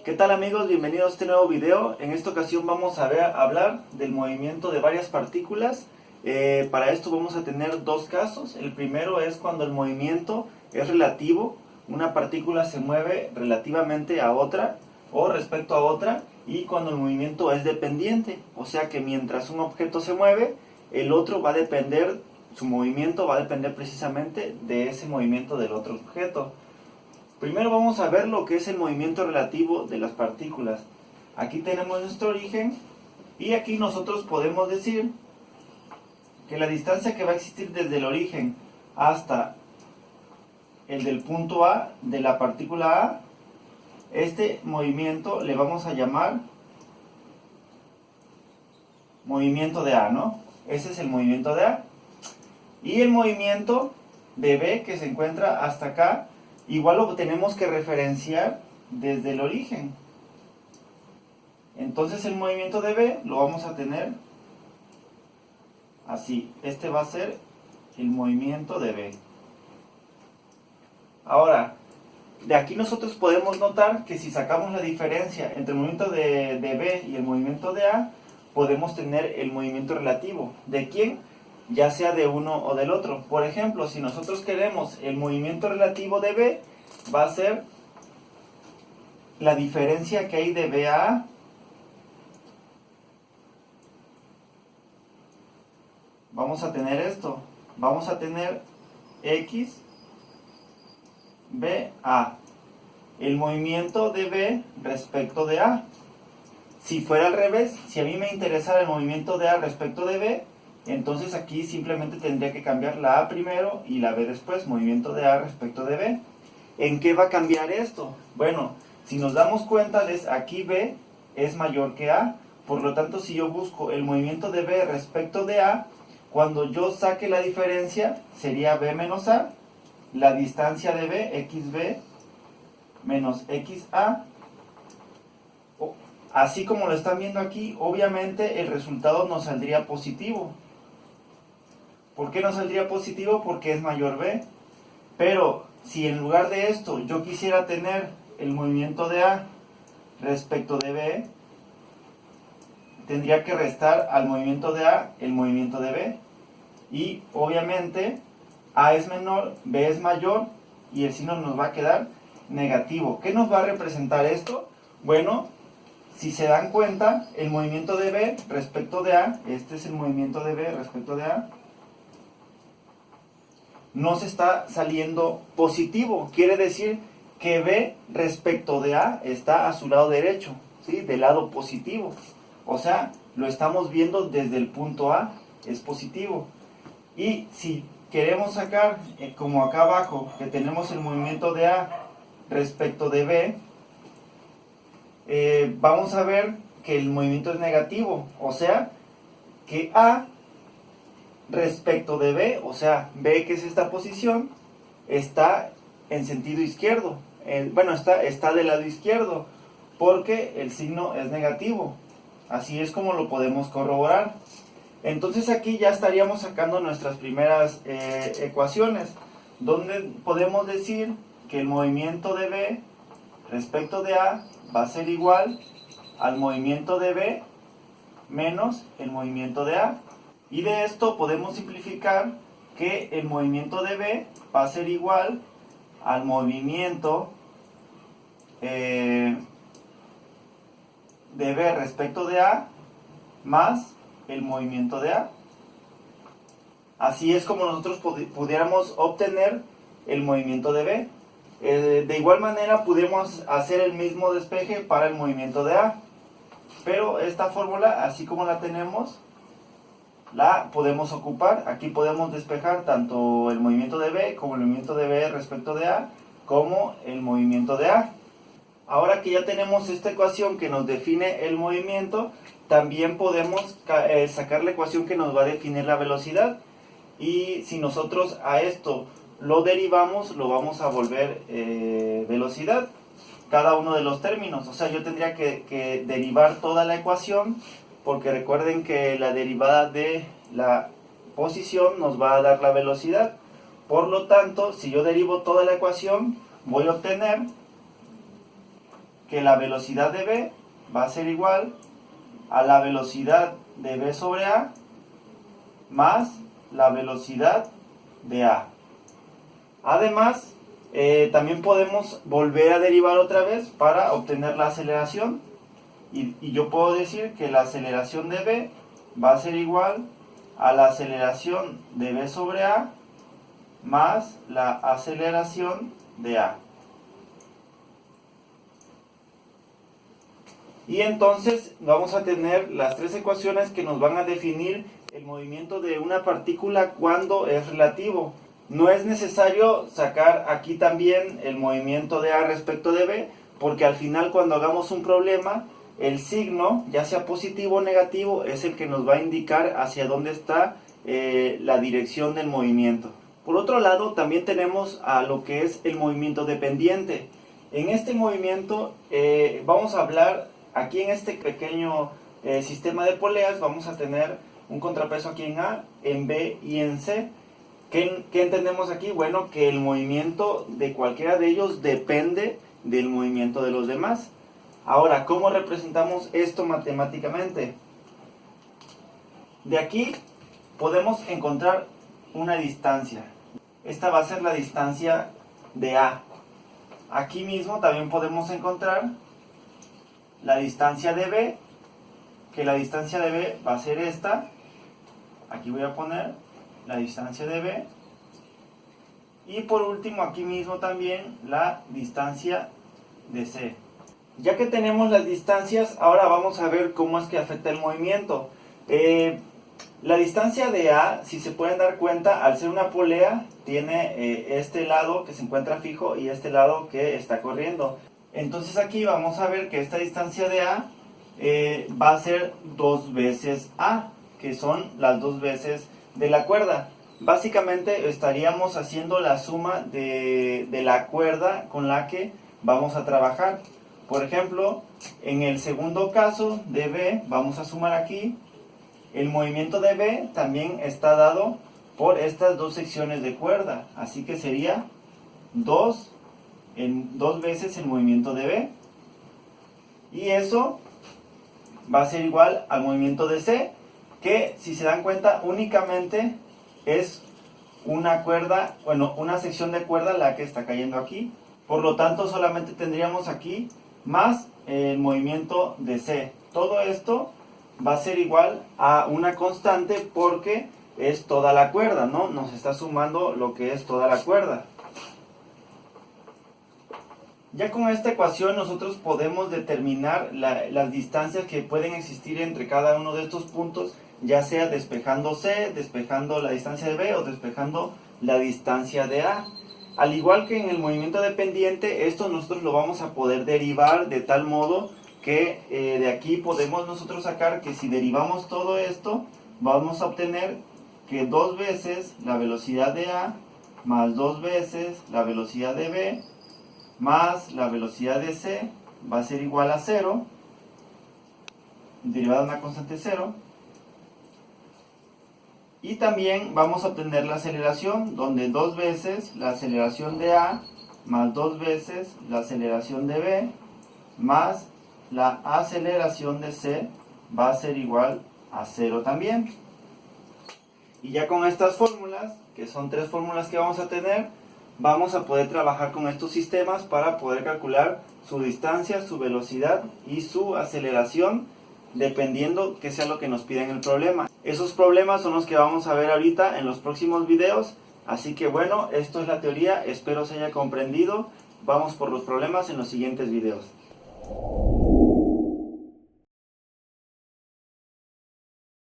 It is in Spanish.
¿Qué tal amigos? Bienvenidos a este nuevo video. En esta ocasión vamos a hablar del movimiento de varias partículas. Para esto vamos a tener dos casos. El primero es cuando el movimiento es relativo. Una partícula se mueve relativamente a otra o respecto a otra, y cuando el movimiento es dependiente. O sea que mientras un objeto se mueve, el otro va a depender, su movimiento va a depender precisamente de ese movimiento del otro objeto. Primero vamos a ver lo que es el movimiento relativo de las partículas. Aquí tenemos nuestro origen y aquí nosotros podemos decir que la distancia que va a existir desde el origen hasta el del punto A de la partícula A, este movimiento le vamos a llamar movimiento de A, ¿no? Ese es el movimiento de A. Y el movimiento de B, que se encuentra hasta acá, igual lo tenemos que referenciar desde el origen. Entonces el movimiento de B lo vamos a tener así. Este va a ser el movimiento de B. Ahora, de aquí nosotros podemos notar que si sacamos la diferencia entre el movimiento de B y el movimiento de A, podemos tener el movimiento relativo. ¿De quién? Ya sea de uno o del otro. Por ejemplo, si nosotros queremos el movimiento relativo de B, va a ser la diferencia que hay de B a A. Vamos a tener esto. Vamos a tener X, B, A. El movimiento de B respecto de A. Si fuera al revés, si a mí me interesara el movimiento de A respecto de B, entonces aquí simplemente tendría que cambiar la A primero y la B después, movimiento de A respecto de B. ¿En qué va a cambiar esto? Bueno, si nos damos cuenta, aquí B es mayor que A, por lo tanto si yo busco el movimiento de B respecto de A, cuando yo saque la diferencia sería B menos A, la distancia de B, XB menos XA. Así como lo están viendo aquí, obviamente el resultado nos saldría positivo. ¿Por qué nos saldría positivo? Porque es mayor B. Pero si en lugar de esto yo quisiera tener el movimiento de A respecto de B, tendría que restar al movimiento de A el movimiento de B. Y obviamente A es menor, B es mayor y el signo nos va a quedar negativo. ¿Qué nos va a representar esto? Bueno, si se dan cuenta, el movimiento de B respecto de A, este es el movimiento de B respecto de A, no se está saliendo positivo. Quiere decir que B respecto de A está a su lado derecho, ¿sí? Del lado positivo. O sea, lo estamos viendo desde el punto A, es positivo. Y si queremos sacar, como acá abajo, que tenemos el movimiento de A respecto de B, vamos a ver que el movimiento es negativo. O sea, que A respecto de B, o sea, B, que es esta posición, está en sentido izquierdo. Bueno, está del lado izquierdo, porque el signo es negativo. Así es como lo podemos corroborar. Entonces aquí ya estaríamos sacando nuestras primeras ecuaciones, donde podemos decir que el movimiento de B respecto de A va a ser igual al movimiento de B menos el movimiento de A. Y de esto podemos simplificar que el movimiento de B va a ser igual al movimiento de B respecto de A más el movimiento de A. Así es como nosotros pudiéramos obtener el movimiento de B. De igual manera pudiéramos hacer el mismo despeje para el movimiento de A. Pero esta fórmula, así como la tenemos, la podemos ocupar. Aquí podemos despejar tanto el movimiento de B como el movimiento de B respecto de A, como el movimiento de A. Ahora que ya tenemos esta ecuación que nos define el movimiento, también podemos sacar la ecuación que nos va a definir la velocidad. Y si nosotros a esto lo derivamos, lo vamos a volver velocidad, cada uno de los términos. O sea, yo tendría que derivar toda la ecuación, porque recuerden que la derivada de la posición nos va a dar la velocidad. Por lo tanto, si yo derivo toda la ecuación, voy a obtener que la velocidad de B va a ser igual a la velocidad de B sobre A más la velocidad de A. Además, también podemos volver a derivar otra vez para obtener la aceleración. Y yo puedo decir que la aceleración de B va a ser igual a la aceleración de B sobre A más la aceleración de A. Y entonces vamos a tener las tres ecuaciones que nos van a definir el movimiento de una partícula cuando es relativo. No es necesario sacar aquí también el movimiento de A respecto de B, porque al final cuando hagamos un problema, el signo, ya sea positivo o negativo, es el que nos va a indicar hacia dónde está la dirección del movimiento. Por otro lado, también tenemos a lo que es el movimiento dependiente. En este movimiento vamos a hablar, aquí en este pequeño sistema de poleas, vamos a tener un contrapeso aquí en A, en B y en C. ¿Qué entendemos aquí? Bueno, que el movimiento de cualquiera de ellos depende del movimiento de los demás. Ahora, ¿cómo representamos esto matemáticamente? De aquí podemos encontrar una distancia. Esta va a ser la distancia de A. Aquí mismo también podemos encontrar la distancia de B, que la distancia de B va a ser esta. Aquí voy a poner la distancia de B. Y por último, aquí mismo también la distancia de C. Ya que tenemos las distancias, ahora vamos a ver cómo es que afecta el movimiento. La distancia de A, si se pueden dar cuenta, al ser una polea, tiene este lado que se encuentra fijo y este lado que está corriendo. Entonces aquí vamos a ver que esta distancia de A va a ser 2 veces A, que son las 2 veces de la cuerda. Básicamente estaríamos haciendo la suma de la cuerda con la que vamos a trabajar. Por ejemplo, en el segundo caso de B, vamos a sumar aquí. El movimiento de B también está dado por estas dos secciones de cuerda. Así que sería 2 veces el movimiento de B. Y eso va a ser igual al movimiento de C, que si se dan cuenta únicamente es una cuerda, bueno, una sección de cuerda la que está cayendo aquí. Por lo tanto, solamente tendríamos aquí más el movimiento de C. Todo esto va a ser igual a una constante porque es toda la cuerda, ¿no? Nos está sumando lo que es toda la cuerda. Ya con esta ecuación nosotros podemos determinar las distancias que pueden existir entre cada uno de estos puntos, ya sea despejando C, despejando la distancia de B o despejando la distancia de A. Al igual que en el movimiento dependiente, esto nosotros lo vamos a poder derivar de tal modo que de aquí podemos nosotros sacar que si derivamos todo esto, vamos a obtener que 2 veces la velocidad de A más 2 veces la velocidad de B más la velocidad de C va a ser igual a 0, derivada de una constante 0. Y también vamos a obtener la aceleración, donde 2 veces la aceleración de A más 2 veces la aceleración de B más la aceleración de C va a ser igual a 0 también. Y ya con estas fórmulas, que son 3 fórmulas que vamos a tener, vamos a poder trabajar con estos sistemas para poder calcular su distancia, su velocidad y su aceleración, dependiendo que sea lo que nos pida en el problema. Esos problemas son los que vamos a ver ahorita en los próximos videos. Así que bueno, esto es la teoría, espero se haya comprendido. Vamos por los problemas en los siguientes videos.